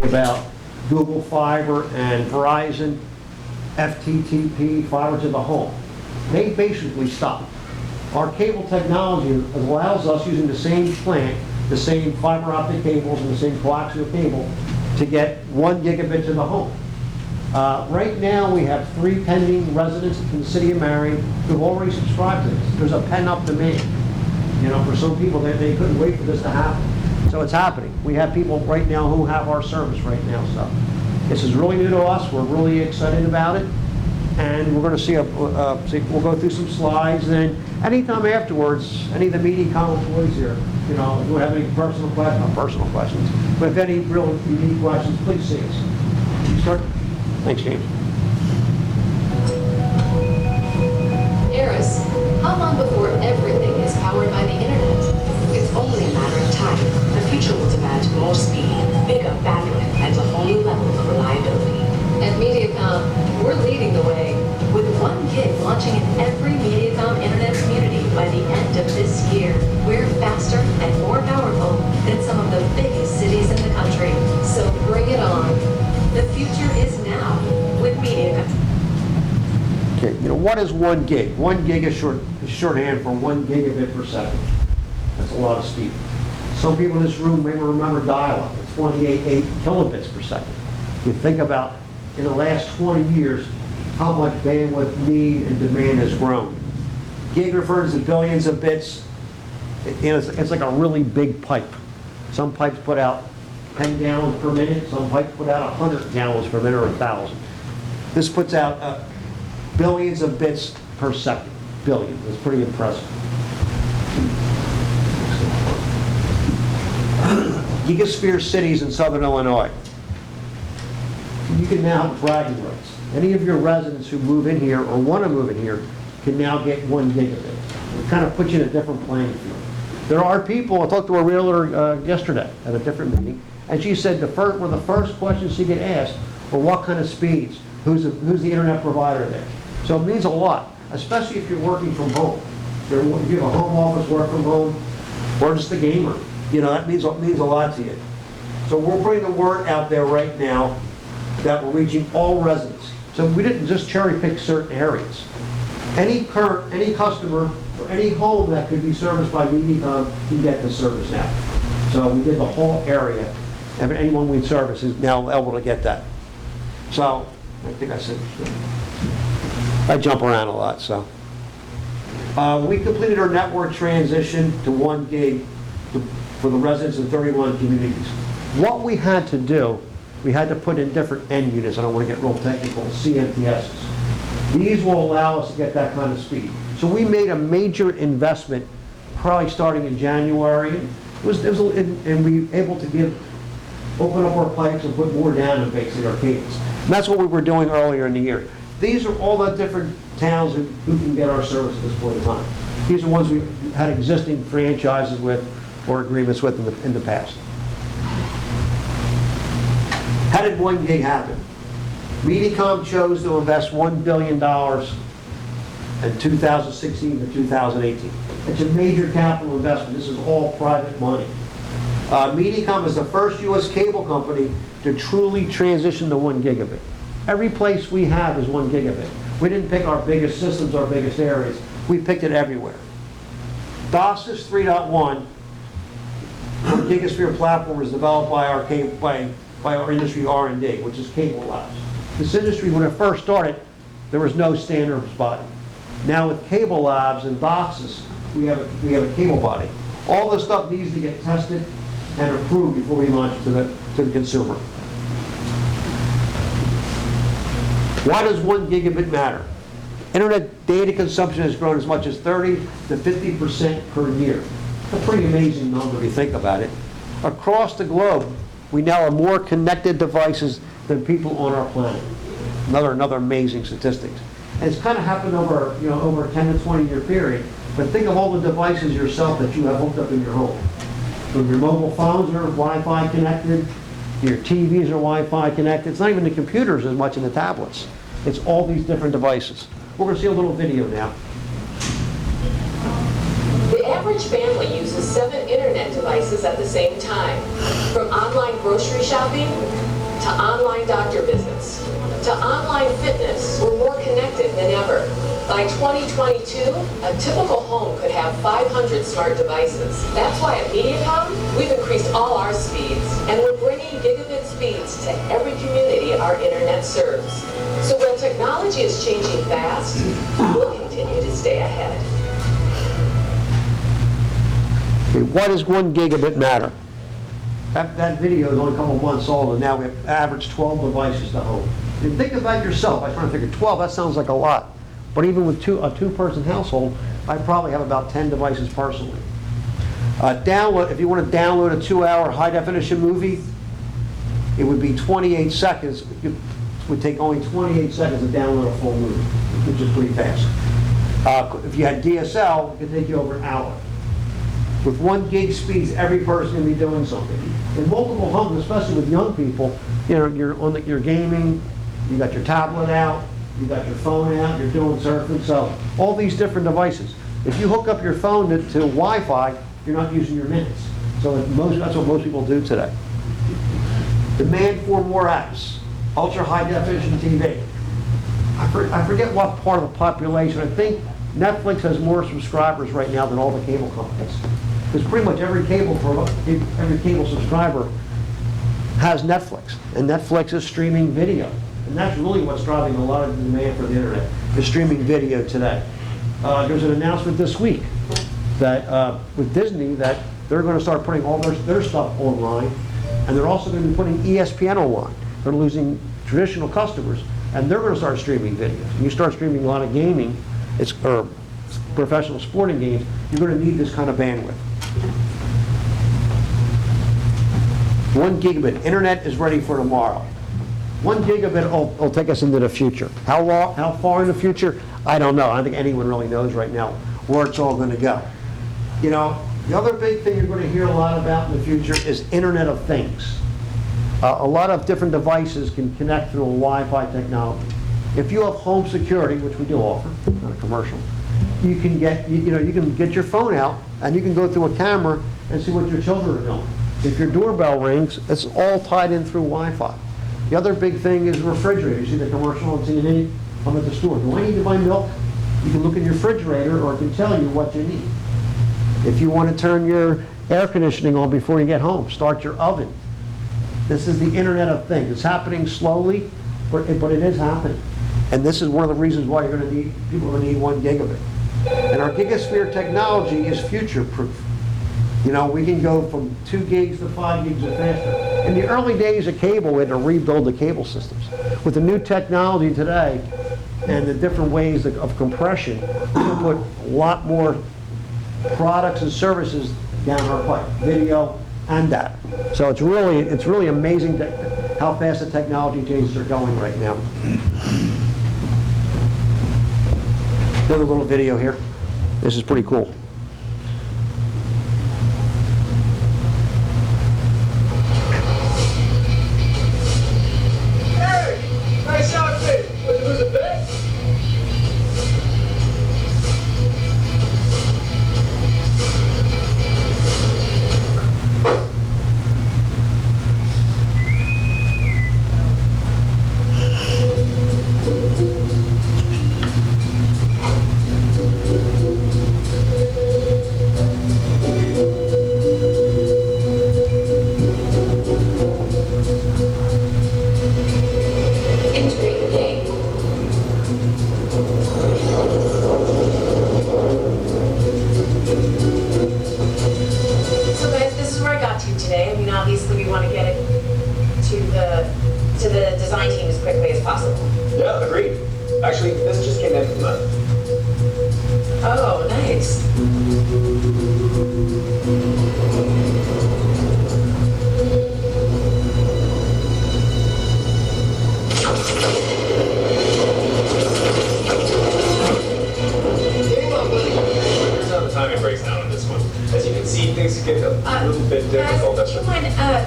about Google Fiber and Verizon, FTTP, fiber to the home. They basically stopped. Our cable technology allows us, using the same plant, the same fiber optic cables and the same coaxial cable, to get 1 gigabit to the home. Right now, we have 3 pending residents in the city of Marion who've already subscribed to this. There's a pent-up demand. You know, for some people, they couldn't wait for this to happen. So it's happening. We have people right now who have our service right now. So this is really new to us. We're really excited about it. And we're going to see, we'll go through some slides. And anytime afterwards, any of the Mediacom employees here, you know, if you have any personal questions, not personal questions, but if any real unique questions, please see us. You start? Thanks, James. Eris, how long before everything is powered by the internet? It's only a matter of time. The future will demand more speed, bigger bandwidth, and a whole new level of reliability. At Mediacom, we're leading the way. With 1 gig launching in every Mediacom internet community by the end of this year, we're faster and more powerful than some of the biggest cities in the country. So bring it on. The future is now with Mediacom. Okay, you know, what is 1 gig? 1 gig is shorthand for 1 gigabit per second. That's a lot of speed. Some people in this room may remember dial-up. It's 28.8 kilobits per second. You think about, in the last 20 years, how much bandwidth need and demand has grown. Gig refers to billions of bits. It's like a really big pipe. Some pipes put out 10 gallons per minute. Some pipes put out 100 gallons per minute or 1,000. This puts out billions of bits per second. Billion. It's pretty impressive. Gigasphere cities in southern Illinois. You can now have bragging rights. Any of your residents who move in here or want to move in here can now get 1 gigabit. It kind of puts you in a different playing field. There are people, I talked to a realtor yesterday at a different meeting, and she said one of the first questions she get asked, well, what kind of speeds? Who's the internet provider there? So it means a lot, especially if you're working from home. If you have a home office, work from home, or just a gamer. You know, that means a lot to you. So we're putting the word out there right now that we're reaching all residents. So we didn't just cherry pick certain areas. Any customer or any home that could be serviced by Mediacom can get the service now. So we did the whole area, and anyone we service is now able to get that. So I think I said, I jump around a lot, so. We completed our network transition to 1 gig for the residents in 31 communities. What we had to do, we had to put in different end units. I don't want to get real technical, CMTSs. These will allow us to get that kind of speed. So we made a major investment, probably starting in January. And we were able to open up our pipes and put more down in basically our cables. And that's what we were doing earlier in the year. These are all the different towns who can get our service at this point in time. These are ones we had existing franchises with or agreements with in the past. How did 1 gig happen? Mediacom chose to invest $1 billion in 2016 to 2018. It's a major capital investment. This is all private money. Mediacom is the first U.S. cable company to truly transition to 1 gigabit. Every place we have is 1 gigabit. We didn't pick our biggest systems, our biggest areas. We picked it everywhere. DOCSIS 3.1, the Gigasphere platform, was developed by our industry R&D, which is Cable Labs. This industry, when it first started, there was no standards body. Now with Cable Labs and DOCSIS, we have a cable body. All this stuff needs to get tested and approved before we launch it to the consumer. Why does 1 gigabit matter? Internet data consumption has grown as much as 30 to 50% per year. A pretty amazing number if you think about it. Across the globe, we now have more connected devices than people on our planet. Another amazing statistics. And it's kind of happened over a 10 to 20 year period. But think of all the devices yourself that you have hooked up in your home. So your mobile phones are Wi-Fi connected. Your TVs are Wi-Fi connected. It's not even the computers as much in the tablets. It's all these different devices. We're going to see a little video now. The average family uses 7 internet devices at the same time. From online grocery shopping, to online doctor visits, to online fitness, we're more connected than ever. By 2022, a typical home could have 500 smart devices. That's why at Mediacom, we've increased all our speeds, and we're bringing gigabit speeds to every community our internet serves. So when technology is changing fast, we'll continue to stay ahead. Okay, why does 1 gigabit matter? That video is only a couple months old, and now we have average 12 devices to home. And think about yourself. I was trying to figure 12, that sounds like a lot. But even with a two-person household, I probably have about 10 devices personally. If you want to download a 2-hour high-definition movie, it would be 28 seconds. It would take only 28 seconds to download a full movie, which is pretty fast. If you had DSL, it could take you over an hour. With 1 gig speeds, every person can be doing something. In multiple homes, especially with young people, you're gaming, you got your tablet out, you got your phone out, you're doing surfing, so all these different devices. If you hook up your phone to Wi-Fi, you're not using your minutes. So that's what most people do today. Demand for more apps, ultra high definition TV. I forget what part of the population. I think Netflix has more subscribers right now than all the cable companies. Because pretty much every cable subscriber has Netflix, and Netflix is streaming video. And that's really what's driving a lot of the demand for the internet, is streaming video today. There's an announcement this week that with Disney that they're going to start putting all their stuff online, and they're also going to be putting ESPN online. They're losing traditional customers, and they're going to start streaming videos. When you start streaming a lot of gaming, or professional sporting games, you're going to need this kind of bandwidth. 1 gigabit, internet is ready for tomorrow. 1 gigabit will take us into the future. How far in the future? I don't know. I don't think anyone really knows right now where it's all going to go. You know, the other big thing you're going to hear a lot about in the future is Internet of Things. A lot of different devices can connect through a Wi-Fi technology. If you have home security, which we do offer, not a commercial, you can get your phone out and you can go through a camera and see what your children are doing. If your doorbell rings, it's all tied in through Wi-Fi. The other big thing is refrigerator. You see the commercial on CNN? I'm at the store. Do I need to buy milk? You can look in your refrigerator, or it can tell you what you need. If you want to turn your air conditioning on before you get home, start your oven. This is the Internet of Things. It's happening slowly, but it is happening. And this is one of the reasons why people are going to need 1 gigabit. And our gigasphere technology is future-proof. You know, we can go from 2 gigs to 5 gigs or faster. In the early days of cable, we had to rebuild the cable systems. With the new technology today and the different ways of compression, we can put a lot more products and services down our pipe, video and data. So it's really amazing how fast the technology changes are going right now. Another little video here. This is pretty cool.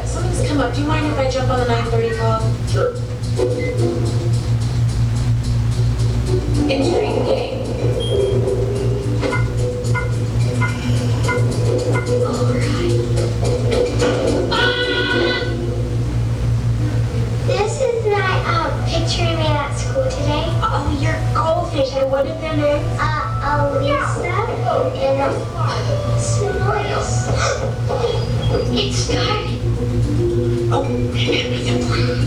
Something's come up. Do you mind if I jump on the 9:30 call? Sure. Entering game. What is their name? Alisa and Snoils. It's starting. Oh, remember the word.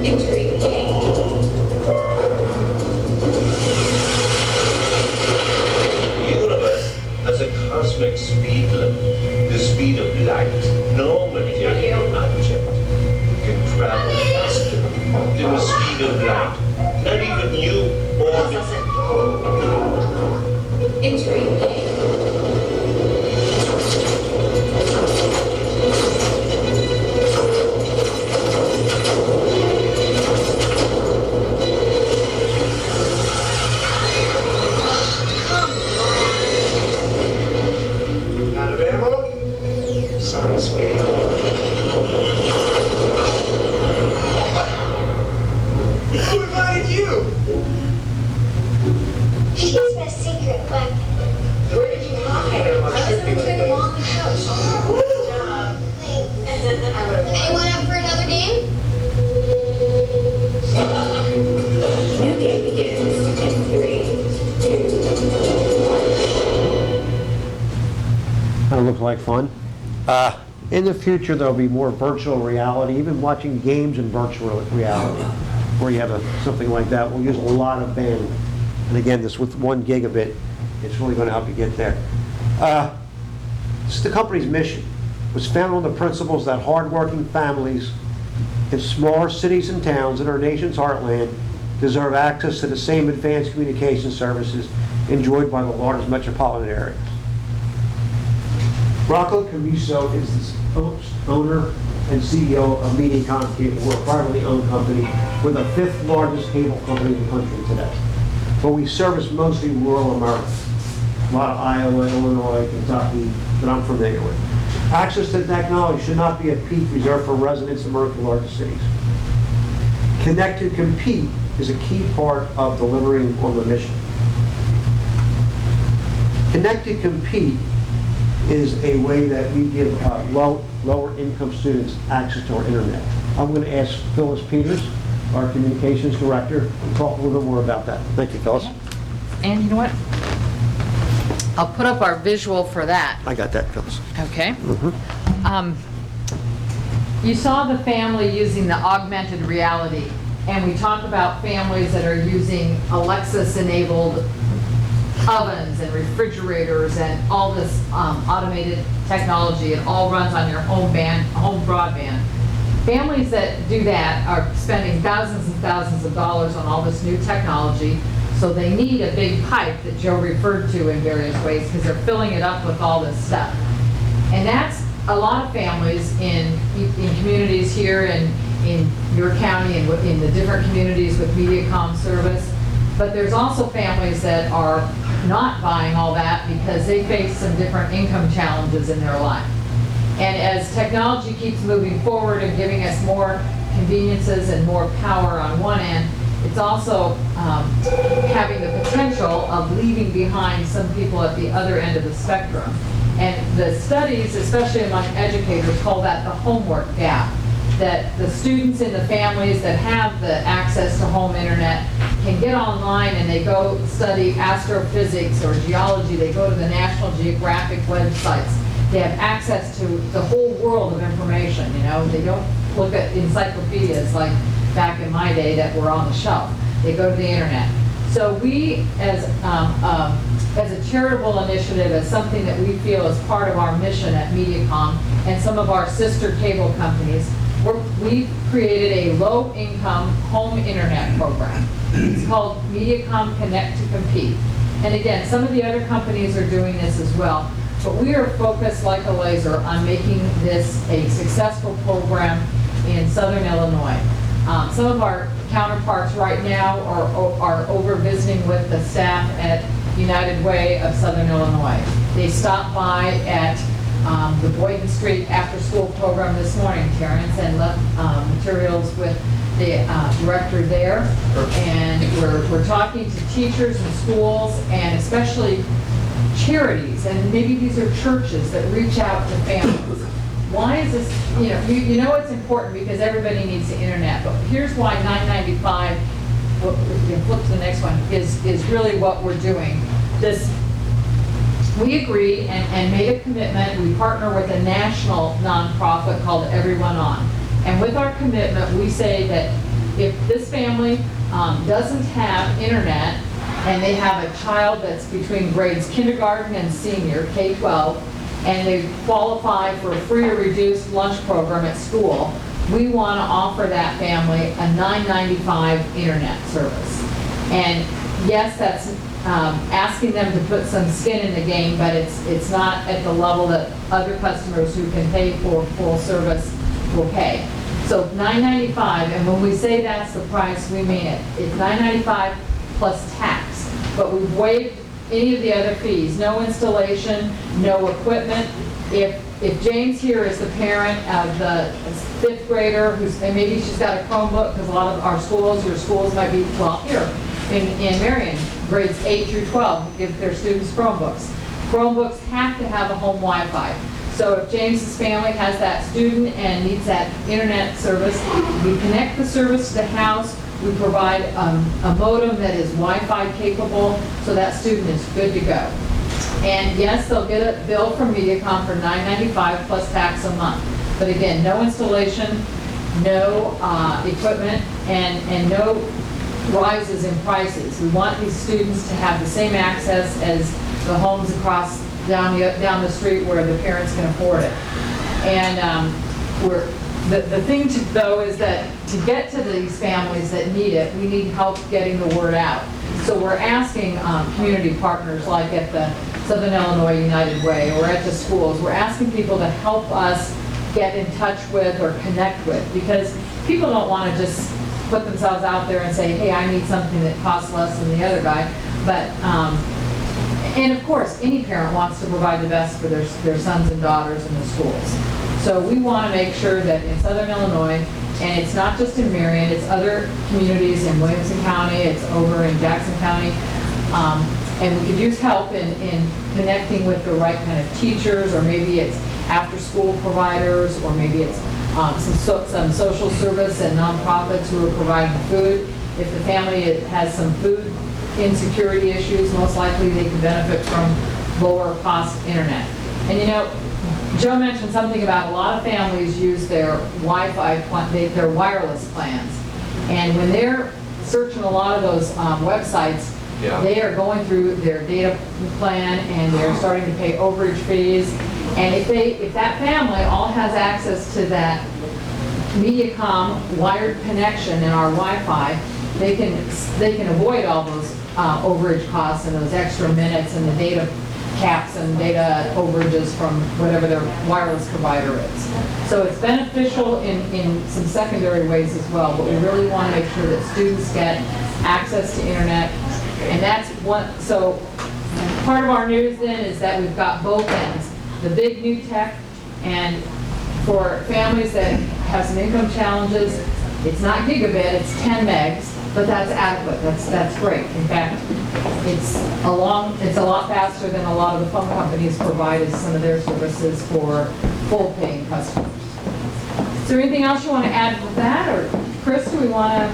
Entering gate. The universe has a cosmic speed limit, the speed of light. No material object can travel faster than the speed of light. Not even you or me. Entering gate. Out of ammo? Sounds weird. Who invited you? She's my secret weapon. Where did you hide? I was everything along the coast. Good job. Anyone up for another game? New game begins in 3, 2, Kind of look like fun. In the future, there'll be more virtual reality, even watching games in virtual reality, where you have something like that. We'll use a lot of bandwidth. And again, this with 1 gigabit, it's really going to help you get there. This is the company's mission. It was founded on the principles that hardworking families in smaller cities and towns in our nation's heartland deserve access to the same advanced communication services enjoyed by the largest metropolitan areas. Rocco Camiso is the owner and CEO of Mediacom Cable. We're a privately owned company. We're the 5th largest cable company in the country today. But we service mostly rural America. A lot of Iowa, Illinois, Kentucky, that I'm familiar with. Access to technology should not be a peak reserved for residents of America's largest cities. Connect to compete is a key part of delivering on the mission. Connect to compete is a way that we give lower income students access to our internet. I'm going to ask Phyllis Peters, our communications director, to talk a little bit more about that. Thank you, Phyllis. And you know what? I'll put up our visual for that, I got that, Phyllis. okay? You saw the family using the augmented reality, and we talk about families that are using Alexis-enabled ovens and refrigerators and all this automated technology. It all runs on your home broadband. Families that do that are spending thousands and thousands of dollars on all this new technology, so they need a big pipe that Joe referred to in various ways because they're filling it up with all this stuff. And that's a lot of families in communities here in your county and in the different communities with Mediacom service. But there's also families that are not buying all that because they face some different income challenges in their life. And as technology keeps moving forward and giving us more conveniences and more power on one end, it's also having the potential of leaving behind some people at the other end of the spectrum. And the studies, especially among educators, call that the homework gap. That the students in the families that have the access to home internet can get online and they go study astrophysics or geology. They go to the National Geographic websites. They have access to the whole world of information, you know. They don't look at encyclopedias like back in my day that were on the shelf. They go to the internet. So we, as a charitable initiative, as something that we feel is part of our mission at Mediacom and some of our sister cable companies, we've created a low-income home internet program. It's called Mediacom Connect to Compete. And again, some of the other companies are doing this as well. But we are focused like a laser on making this a successful program in Southern Illinois. Some of our counterparts right now are over visiting with the staff at United Way of Southern Illinois. They stopped by at the Boynton Street after-school program this morning, Terrence, and left materials with the director there. And we're talking to teachers and schools, and especially charities, and maybe these are churches that reach out to families. Why is this, you know it's important because everybody needs the internet, but here's why $9.95 if you can flip to the next one, is really what we're doing. We agreed and made a commitment. We partner with a national nonprofit called Everyone On. And with our commitment, we say that if this family doesn't have internet and they have a child that's between grades kindergarten and senior, K-12, and they qualify for a free or reduced lunch program at school, we want to offer that family a $9.95 internet service. And yes, that's asking them to put some skin in the game, but it's not at the level that other customers who can pay for full service will pay. So $9.95, and when we say that's the price, we mean it. It's $9.95 plus tax, but we've waived any of the other fees. No installation, no equipment. If James here is the parent of the 5th grader and maybe she's got a Chromebook, because a lot of our schools, your schools might be, well, here in Marion, grades 8 through 12 give their students Chromebooks. Chromebooks have to have a home Wi-Fi. So if James's family has that student and needs that internet service, we connect the service to the house. We provide a modem that is Wi-Fi capable, so that student is good to go. And yes, they'll get a bill from Mediacom for $9.95 plus tax a month. But again, no installation, no equipment, and no rises in prices. We want these students to have the same access as the homes across down the street where the parents can afford it. And the thing though is that to get to these families that need it, we need help getting the word out. So we're asking community partners like at the Southern Illinois United Way or at the schools, we're asking people to help us get in touch with or connect with, because people don't want to just put themselves out there and say, hey, I need something that costs less than the other guy. But and of course, any parent wants to provide the best for their sons and daughters in the schools. So we want to make sure that in Southern Illinois, and it's not just in Marion, it's other communities in Williamson County, it's over in Jackson County, and we could use help in connecting with the right kind of teachers, or maybe it's after-school providers, or maybe it's some social service and nonprofits who are providing food. If the family has some food insecurity issues, most likely they can benefit from lower cost internet. And you know, Joe mentioned something about a lot of families use their Wi-Fi, their wireless plans. And when they're searching a lot of those websites, they are going through their data plan and they're starting to pay overage fees. And if that family all has access to that Mediacom wired connection in our Wi-Fi, they can avoid all those overage costs and those extra minutes and the data caps and data overages from whatever their wireless provider is. So it's beneficial in some secondary ways as well, but we really want to make sure that students get access to internet. And that's one, so part of our news then is that we've got both ends. The big new tech, and for families that have some income challenges, it's not gigabit, it's 10 megs, but that's adequate, that's great. In fact, it's a lot faster than a lot of the phone companies provide as some of their services for full paying customers. Is there anything else you want to add with that? Or Chris, do we want to,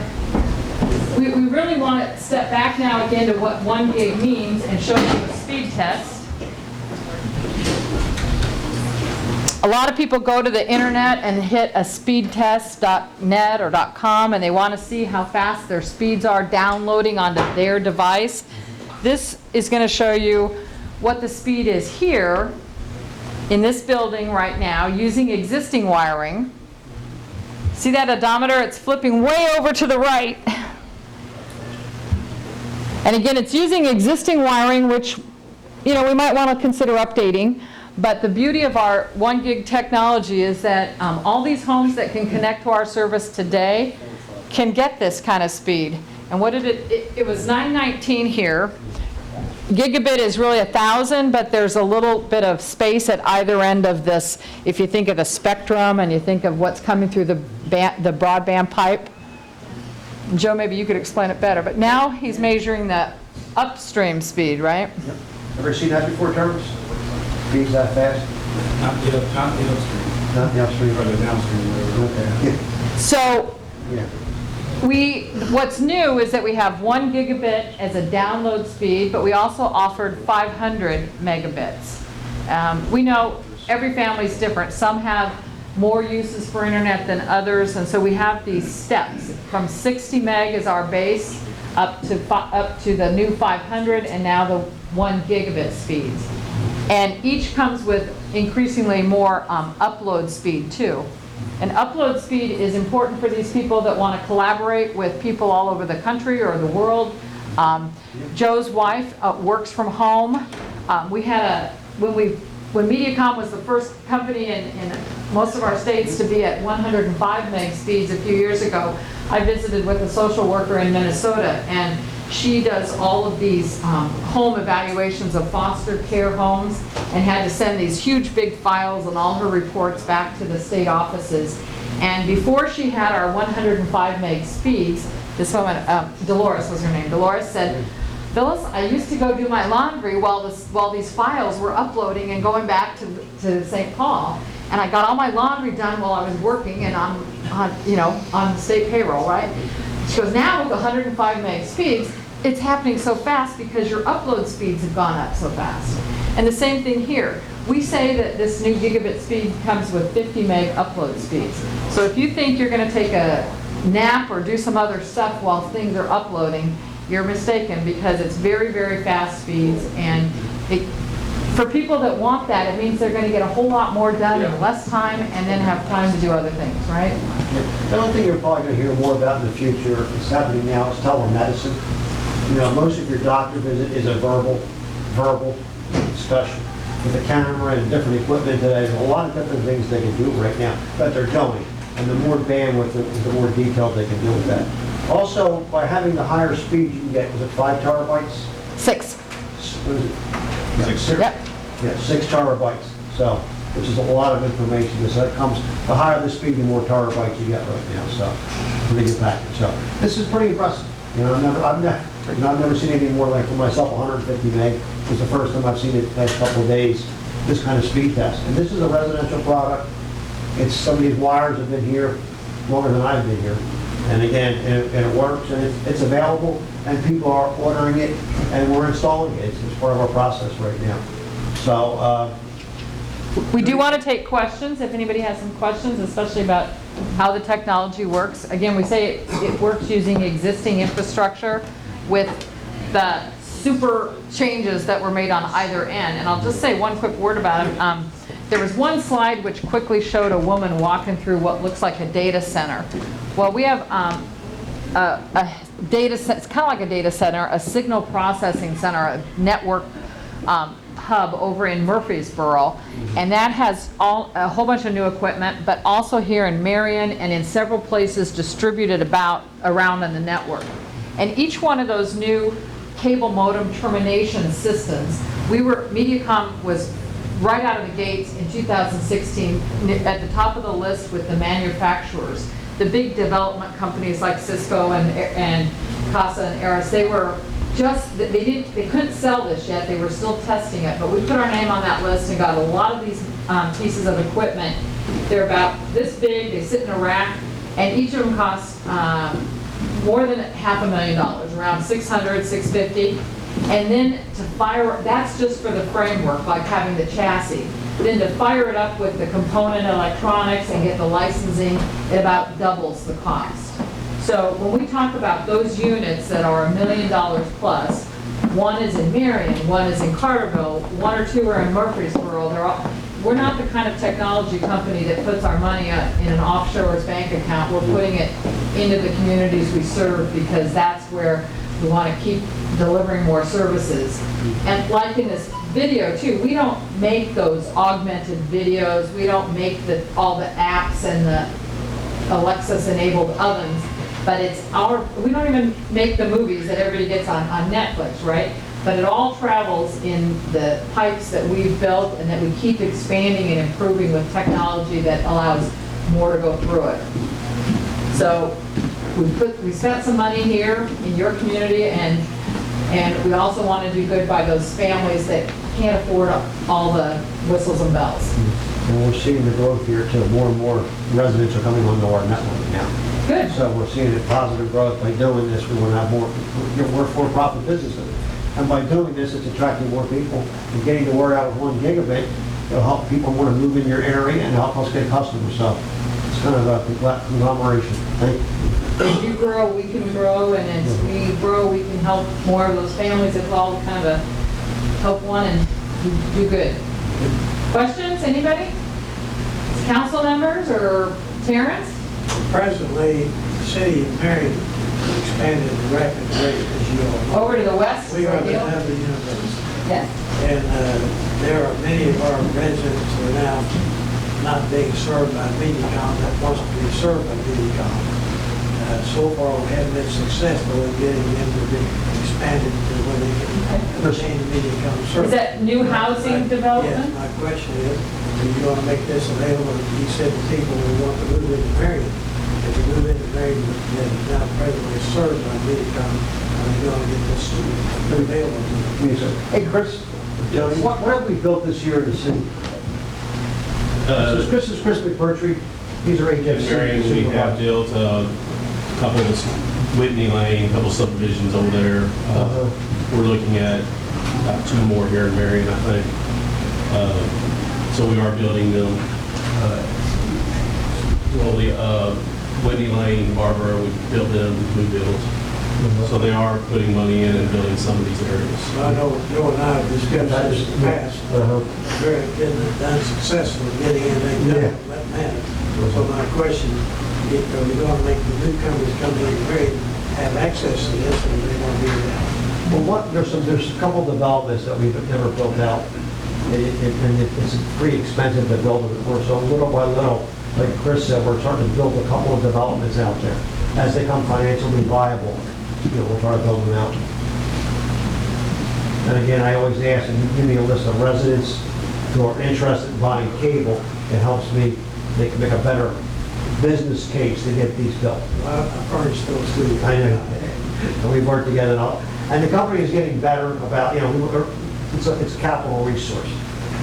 we really want to step back now again to what 1 gig means and show you a speed test. A lot of people go to the internet and hit a speedtest.net or .com and they want to see how fast their speeds are downloading onto their device. This is going to show you what the speed is here in this building right now using existing wiring. See that odometer? It's flipping way over to the right. And again, it's using existing wiring, which, you know, we might want to consider updating. But the beauty of our 1 gig technology is that all these homes that can connect to our service today can get this kind of speed. And what did it was 919 here. Gigabit is really 1,000, but there's a little bit of space at either end of this. If you think of the spectrum and you think of what's coming through the broadband pipe. Joe, maybe you could explain it better. But now he's measuring the upstream speed, right? Yep. Ever seen that before, Terps? Speeds that fast? Not the upstream. Not the upstream. Or the downstream. Okay. So Yeah. What's new is that we have 1 gigabit as a download speed, but we also offered 500 megabits. We know every family's different. Some have more uses for internet than others, and so we have these steps. From 60 meg is our base, up to the new 500, and now the 1 gigabit speeds. And each comes with increasingly more upload speed too. And upload speed is important for these people that want to collaborate with people all over the country or the world. Joe's wife works from home. When Mediacom was the first company in most of our states to be at 105 meg speeds a few years ago, I visited with a social worker in Minnesota, and she does all of these home evaluations of foster care homes and had to send these huge big files and all her reports back to the state offices. And before she had our 105 meg speeds, this woman, Dolores was her name, Dolores said, "Phyllis, I used to go do my laundry while these files were uploading and going back to St. Paul, and I got all my laundry done while I was working and on state payroll, right?" She goes, "Now with 105 meg speeds, it's happening so fast because your upload speeds have gone up so fast." And the same thing here. We say that this new gigabit speed comes with 50 meg upload speeds. So if you think you're going to take a nap or do some other stuff while things are uploading, you're mistaken, because it's very, very fast speeds. And for people that want that, it means they're going to get a whole lot more done in less time and then have time to do other things, right? The only thing you're probably going to hear more about in the future, it's happening now, is telemedicine. Most of your doctor visit is a verbal discussion. With the camera and different equipment today, there's a lot of different things they can do right now that they're doing. And the more bandwidth, the more detailed they can do with that. Also, by having the higher speed you can get, was it 5 terabytes? 6. What is it? Six. Yep. Yeah, 6 terabytes. So, which is a lot of information. So that comes, the higher the speed, the more terabytes you get right now. So, pretty good package. So, this is pretty impressive. I've never seen anything more like, for myself, 150 meg. It was the first time I've seen it the past couple of days, this kind of speed test. And this is a residential product. Some of these wires have been here longer than I've been here. And again, and it works, and it's available, and people are ordering it, and we're installing it. It's part of our process right now. So, We do want to take questions, if anybody has some questions, especially about how the technology works. Again, we say it works using existing infrastructure with the super changes that were made on either end. And I'll just say one quick word about it. There was one slide which quickly showed a woman walking through what looks like a data center. Well, we have a data set, it's kind of like a data center, a signal processing center, a network hub over in Murfreesboro, and that has a whole bunch of new equipment, but also here in Marion and in several places distributed around on the network. And each one of those new cable modem termination systems, Mediacom was right out of the gates in 2016 at the top of the list with the manufacturers. The big development companies like Cisco and Casa and Aris, they couldn't sell this yet, they were still testing it, but we put our name on that list and got a lot of these pieces of equipment. They're about this big, they sit in a rack, and each of them costs more than $500,000, around $600, $650. And then to fire, that's just for the framework, like having the chassis. Then to fire it up with the component electronics and get the licensing, it about doubles the cost. So when we talk about those units that are $1 million plus, one is in Marion, one is in Carterville, one or two are in Murfreesboro. We're not the kind of technology company that puts our money in an offshore bank account. We're putting it into the communities we serve because that's where we want to keep delivering more services. And like in this video too, we don't make those augmented videos. We don't make all the apps and the Alexis-enabled ovens. But we don't even make the movies that everybody gets on Netflix, right? But it all travels in the pipes that we've built and that we keep expanding and improving with technology that allows more to go through it. So we spent some money here in your community, and we also want to do good by those families that can't afford all the whistles and bells. And we're seeing the growth here too. More and more residents are coming onto our network now. Good. So we're seeing a positive growth by doing this. We want to have more, we're for-profit businesses. And by doing this, it's attracting more people and getting the word out with 1 gigabit. It'll help people want to move in your area and help us get customers. So it's kind of a conglomeration. Thank you. As you grow, we can grow, and as we grow, we can help more of those families. It's all kind of a help one and do good. Questions, anybody? Council members or Terrence? Presently, the city of Marion expanded at a rapid rate, as you all know. Over to the west? We are Radio? another university. Yes. And there are many of our residents who are now not being served by Mediacom that wants to be served by Mediacom. So far, we haven't been successful in getting them to be expanded to where they can obtain Mediacom service. Is that new housing Yes, development? my question is, are you going to make this available? You said to people who want to move into Marion, if you move into Marion that is now presently served by Mediacom, are you going to get this available to them? Yes, sir. Hey, Chris, what have we built this year in the city? So Chris is Chris McMurtry. These are In HFC. Marion, we have built a couple of Whitney Lane, a couple subdivisions over there. We're looking at about 2 more here in Marion, I think. So we are building them slowly. Whitney Lane, Barbara, we built them, we built. So they are putting money in and building some of these areas. I know Joe and I have discussed this in the past. Very been unsuccessful in getting anything done on that matter. So my question, are we going to make the newcomers coming in Marion have access to this, or are they going to be without? Well, there's a couple of developments that we've never built out. And it's pretty expensive to build them. So little by little, like Chris said, we're starting to build a couple of developments out there. As they become financially viable, we'll try to build them out. And again, I always ask, and you give me a list of residents who are interested in buying cable. It helps me make a better business case to get these built. Well, I furnished those to you. I know. And we've worked together and all. And the company is getting better about, it's a capital resource.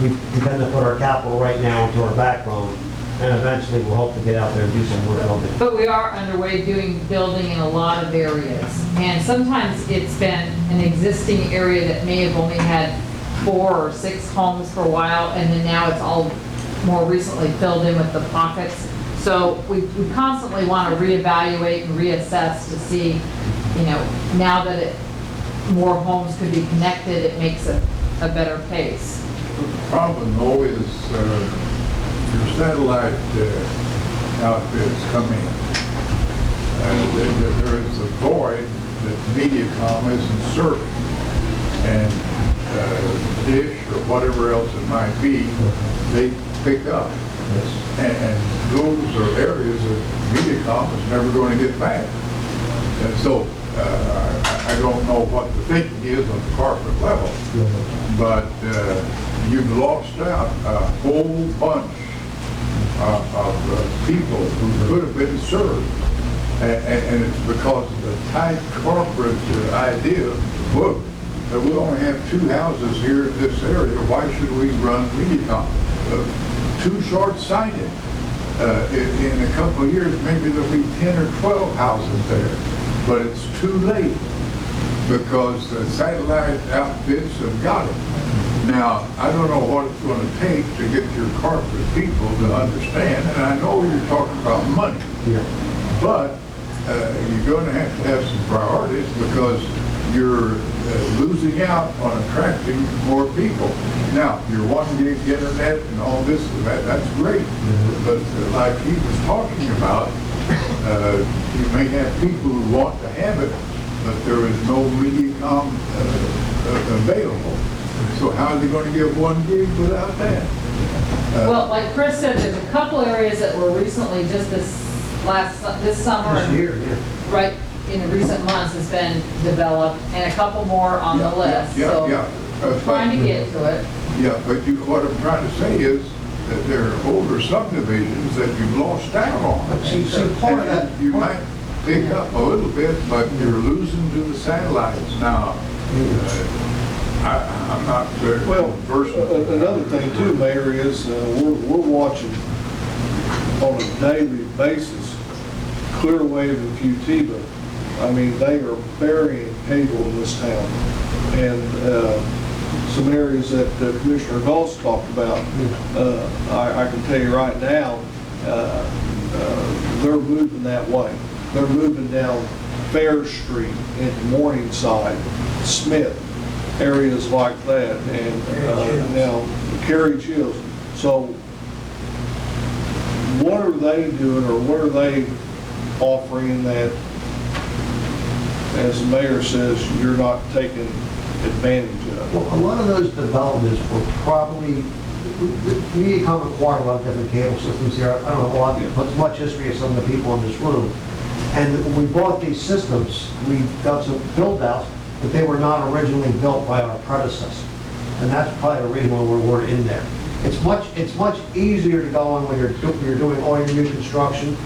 We tend to put our capital right now into our backbone, and eventually we'll hope to get out there and do some work on it. But we are underway building in a lot of areas. And sometimes it's been an existing area that may have only had 4 or 6 homes for a while, and then now it's all more recently filled in with the pockets. So we constantly want to reevaluate and reassess to see, now that more homes could be connected, it makes a better pace. The problem though is your satellite outfits come in. There is a void that Mediacom isn't serving. And Dish or whatever else it might be, they pick up. And those are areas that Mediacom is never going to get back. And so I don't know what the thinking is on the corporate level, but you've lost out a whole bunch of people who could have been served. And it's because of the tight corporate idea, look, we only have 2 houses here in this area, why should we run Mediacom? Too short-sighted. In a couple of years, maybe there'll be 10 or 12 houses there. But it's too late because the satellite outfits have got it. Now, I don't know what it's going to take to get your corporate people to understand, and I know you're talking about money, but you're going to have some priorities because you're losing out on attracting more people. Now, your 1 gig internet and all this, that's great. But like he was talking about, you may have people who want to have it, but there is no Mediacom available. So how are they going to get 1 gig without that? Well, like Chris said, there's a couple areas that were recently, just this summer. This year, Right, in the recent months has been developed, and a couple more on the list. So we're trying to get to it. Yeah, but what I'm trying to say is that there are older subdivisions that you've lost out on. See, part of that, You might pick up a little bit, but you're losing to the satellites. Now, I'm not very versed. Another thing too, Mayor, is we're watching on a daily basis Clearwave and QT, I mean, they are burying cable in this town. And some areas that Commissioner Gauss talked about, I can tell you right now, they're moving that way. They're moving down Fair Street into Morningside, Smith, areas like that, and now Carriage Hills. So what are they doing, or what are they offering that, as the mayor says, you're not taking advantage of? Well, a lot of those developments were probably, Mediacom acquired a lot of different cable systems here. I don't know a lot, but much history of some of the people in this room. And when we bought these systems, we got some build-outs, but they were not originally built by our predecessor. And that's probably the reason why we're in there. It's much easier to go on when you're doing all your new construction,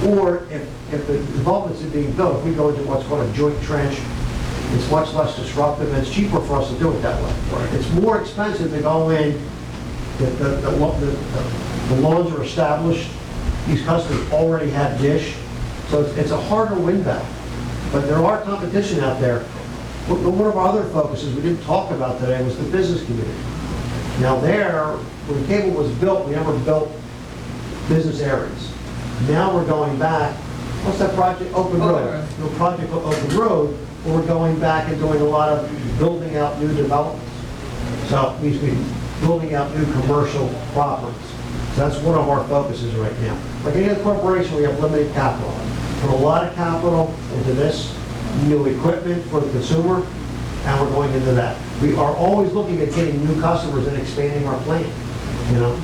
or if the developments are being built, if we go into what's called a joint trench, it's much less disruptive, and it's cheaper for us to do it that way. Right. It's more expensive to go in, the lawns are established, these customers already have dish, so it's a harder win battle. But there are competition out there. One of our other focuses we didn't talk about today was the business community. Now when the cable was built, we never built business areas. Now we're going back, what's that project? Open Road. No, Project Open Road, where we're going back and doing a lot of building out new developments. So it means we're building out new commercial properties. So that's one of our focuses right now. Like any other corporation, we have limited capital. Put a lot of capital into this, new equipment for the consumer, and we're going into that. We are always looking at getting new customers and expanding our plan, you know?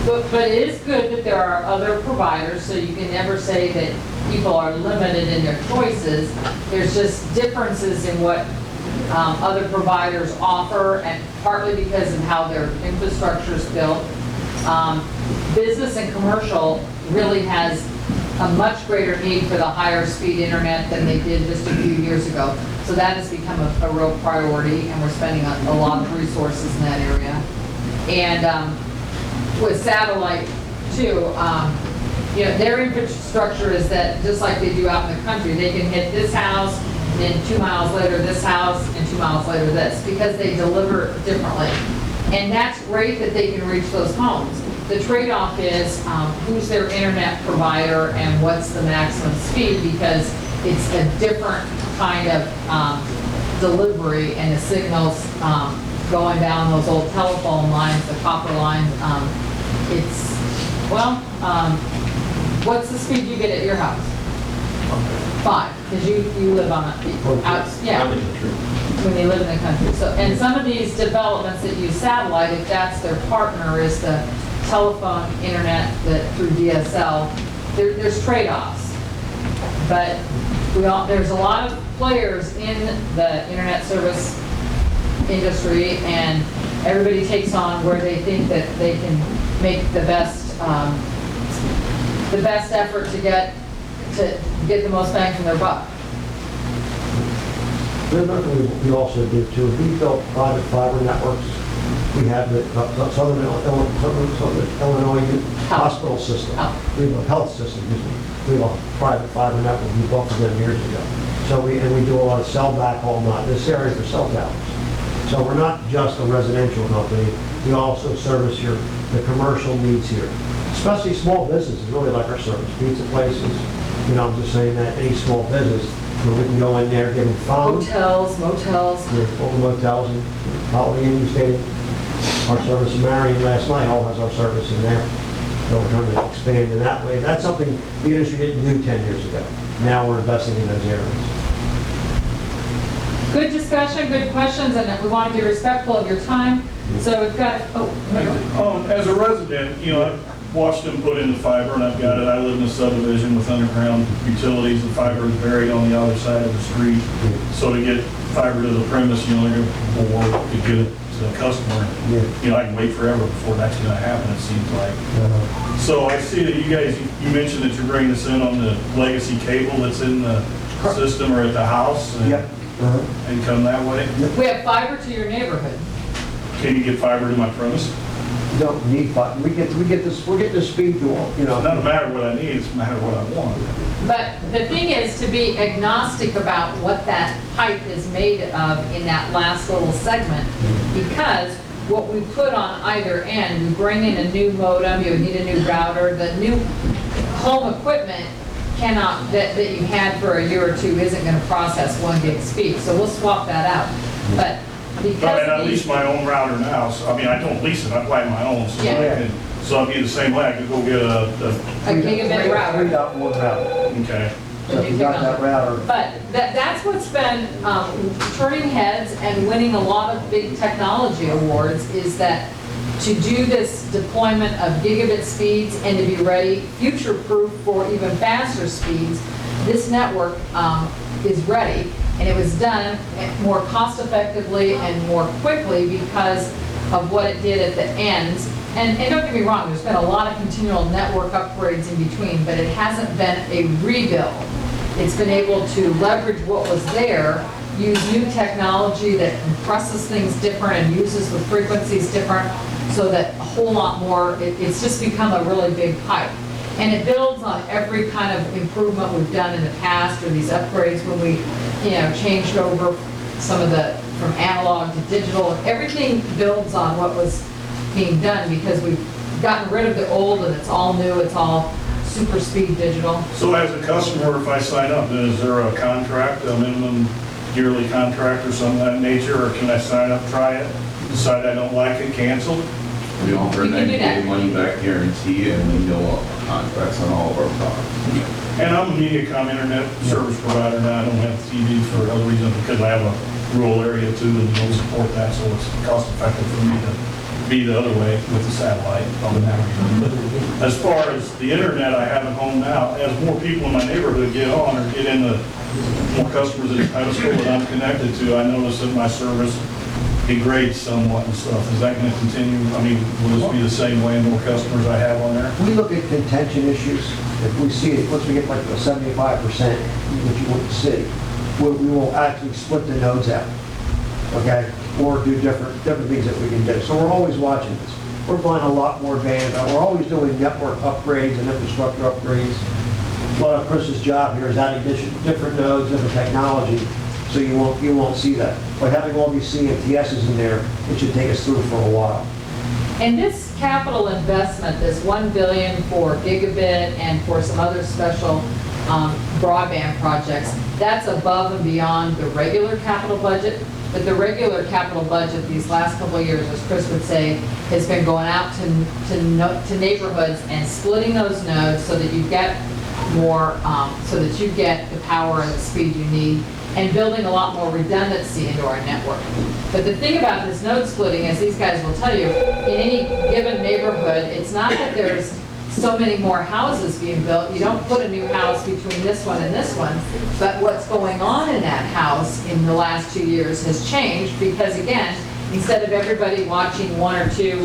But it is good that there are other providers, so you can never say that people are limited in their choices. There's just differences in what other providers offer, and partly because of how their infrastructure is built. Business and commercial really has a much greater need for the higher speed internet than they did just a few years ago. So that has become a real priority, and we're spending a lot of resources in that area. And with satellite too, their infrastructure is that just like they do out in the country, they can hit this house, and then 2 miles later this house, and 2 miles later this, because they deliver differently. And that's great that they can reach those homes. The trade-off is who's their internet provider and what's the maximum speed, because it's a different kind of delivery, and the signals going down those old telephone lines, the copper lines, what's the speed you get at your house? 5, because you live on when you live in the country. So, and some of these developments that use satellite, if that's their partner, is the telephone internet that through DSL, there's trade-offs. But there's a lot of players in the internet service industry, and everybody takes on where they think that they can make the best effort to get the most bang from their buck. There's nothing we also do too. We built private fiber networks. We have the Southern Illinois hospital system. We have a health system. We have a private fiber network. We built them years ago. So we do a lot of cell backhaul. This area is for cell towers. So we're not just a residential company. We also service the commercial needs here, especially small businesses. Really like our service. Pizza places. I'm just saying that any small business, where we can go in there, give them phone. Motels. All the motels and Holiday Inn Stadium. Our service in Marion last night all has our service in there. So we're trying to expand in that way. That's something the industry didn't do 10 years ago. Now we're investing in those areas. Good discussion, good questions, and we want to be respectful of your time. So we've got, as a resident, I've watched them put in the fiber, and I've got it. I live in a subdivision with underground utilities. The fiber is buried on the other side of the street. So to get fiber to the premise, you're going to get it to the customer. I can wait forever before that's going to happen, it seems like. So I see that you mentioned that you're bringing this in on the legacy cable that's in the system or at the house. And come that way? we have fiber to your neighborhood. Can you get fiber to my premise? don't need fiber. We're getting the speed dual, you It's not a know. matter of what I need, it's a matter of what I want. But the thing is to be agnostic about what that pipe is made of in that last little segment, because what we put on either end, we bring in a new modem, you would need a new router, the new home equipment cannot, that you had for a year or two isn't gonna process 1 gig speed, so we'll swap that out. But because But I mean, I these- lease my own router now, so, I mean, I don't lease it, I buy my own, so I Yeah. can, so I'd be the same way, I could go get a, a gigabit router. 3.1 router. okay. So if you got that router, But that's what's been turning heads and winning a lot of big technology awards, is that to do this deployment of gigabit speeds and to be ready, future-proof for even faster speeds, this network is ready, and it was done more cost-effectively and more quickly because of what it did at the ends. And don't get me wrong, there's been a lot of continual network upgrades in between, but it hasn't been a rebuild. It's been able to leverage what was there, use new technology that compresses things different and uses the frequencies different, so that a whole lot more, it's just become a really big pipe. And it builds on every kind of improvement we've done in the past, or these upgrades when we, changed over some of the, from analog to digital. Everything builds on what was being done, because we've gotten rid of the old and it's all new, it's all super speed digital. So as a customer, if I sign up, then is there a contract, a minimum yearly contract or something of that nature, or can I sign up, try it, decide I don't like it, cancel? We offer a You can do 90-day that. money-back guarantee, and we know contracts on all of our products. And I'm a Mediacom internet service provider now, I don't have TV for other reasons, because I have a rural area too, and don't support that, so it's cost effective for me to be the other way with the satellite on the network. But as far as the internet I have at home now, as more people in my neighborhood get on or get in the, more customers at the pedestal that I'm connected to, I notice that my service degrades somewhat and stuff. Is that going to continue? I mean, will this be the same way, more customers I have on there? we look at contention issues. If we see it, once we get like a 75%, which you wouldn't see, we will actually split the nodes out, okay? Or do different things that we can do. So we're always watching this. We're buying a lot more bandwidth. We're always doing network upgrades and infrastructure upgrades. A lot of Chris's job here is adding different nodes, different technology, so you won't see that. By having all these CMTSs in there, it should take us through for a while. And this capital investment, this 1 billion for gigabit and for some other special broadband projects, that's above and beyond the regular capital budget. But the regular capital budget these last couple of years, as Chris would say, has been going out to neighborhoods and splitting those nodes so that you get more, so that you get the power and the speed you need, and building a lot more redundancy into our network. But the thing about this node splitting, as these guys will tell you, in any given neighborhood, it's not that there's so many more houses being built. You don't put a new house between this one and this one, but what's going on in that house in the last 2 years has changed, because again, instead of everybody watching 1 or 2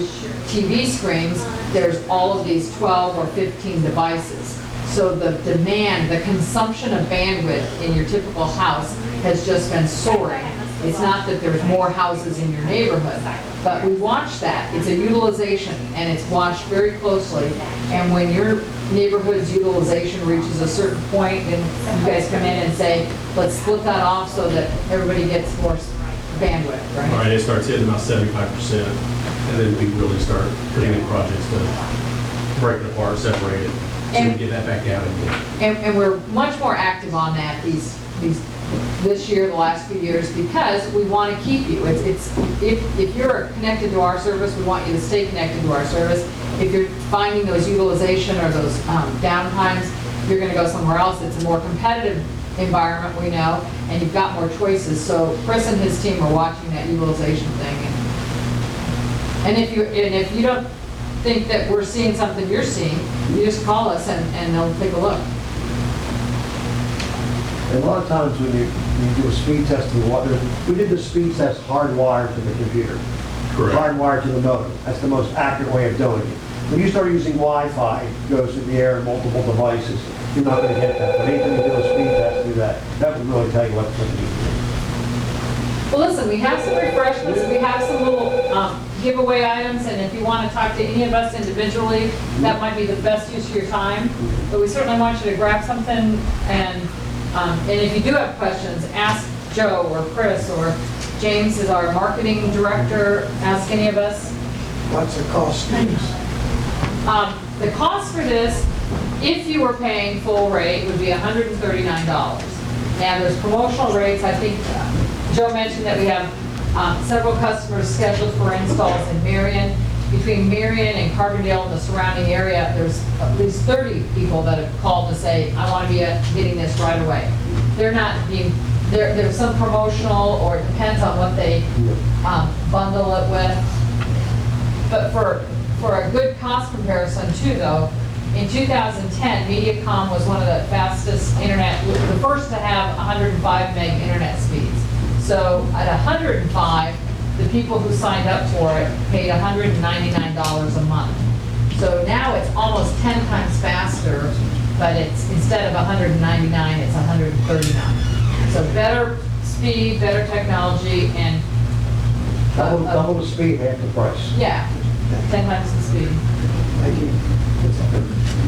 TV screens, there's all of these 12 or 15 devices. So the demand, the consumption of bandwidth in your typical house has just been soaring. It's not that there's more houses in your neighborhood, but we watch that. It's a utilization, and it's watched very closely. And when your neighborhood's utilization reaches a certain point, and you guys come in and say, let's split that off so that everybody gets more bandwidth, All right? right, it starts hitting about 75%, and then we really start putting in projects to break it apart, separate it, so we get that back out again. And we're much more active on that this year, the last few years, because we want to keep you. If you're connected to our service, we want you to stay connected to our service. If you're finding those utilization or those downtimes, you're going to go somewhere else. It's a more competitive environment, we know, and you've got more choices. So Chris and his team are watching that utilization thing. And if you don't think that we're seeing something you're seeing, you just call us and they'll take a look. And a lot of times when you do a speed test, we did the speed test hardwired to the computer. Correct. Hardwired to the modem. That's the most accurate way of doing it. When you start using Wi-Fi, it goes in the air in multiple devices, you're not going to get that. But anytime you do a speed test, do that. That would really tell you what to do. Well, listen, we have some refreshments, we have some little giveaway items, and if you want to talk to any of us individually, that might be the best use of your time. But we certainly want you to grab something, and if you do have questions, ask Joe or Chris or James is our marketing director, ask any of us. What's the cost, Steve? The cost for this, if you were paying full rate, would be $139. Now, there's promotional rates. I think Joe mentioned that we have several customers scheduled for installs in Marion. Between Marion and Carbondale and the surrounding area, there's at least 30 people that have called to say, I want to be getting this right away. They're not being, there's some promotional, or it depends on what they bundle it with. But for a good cost comparison too, though, in 2010, Mediacom was one of the fastest internet, the first to have 105 meg internet speeds. So at 105, the people who signed up for it paid $199 a month. So now it's almost 10 times faster, but it's, instead of 199, it's 139. So better speed, better technology, and Double the speed, half the price. yeah, 10 times the speed. Thank you.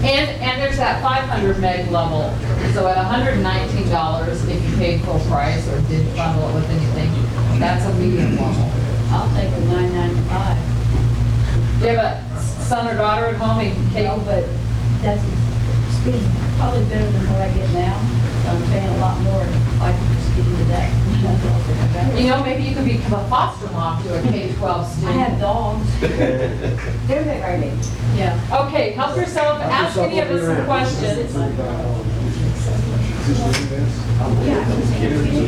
And there's that 500 meg level. So at $119, if you paid full price or didn't bundle it with anything, that's a medium level. I'll take a $9.95. Do you have a son or daughter at home? No, but that's speed, probably better than what I get now. So I'm paying a lot more if I can just get into that. You know, maybe you could become a foster mom to a K-12 I student. have dogs. They're that right. Yeah. Okay, help yourself, ask any of us some questions.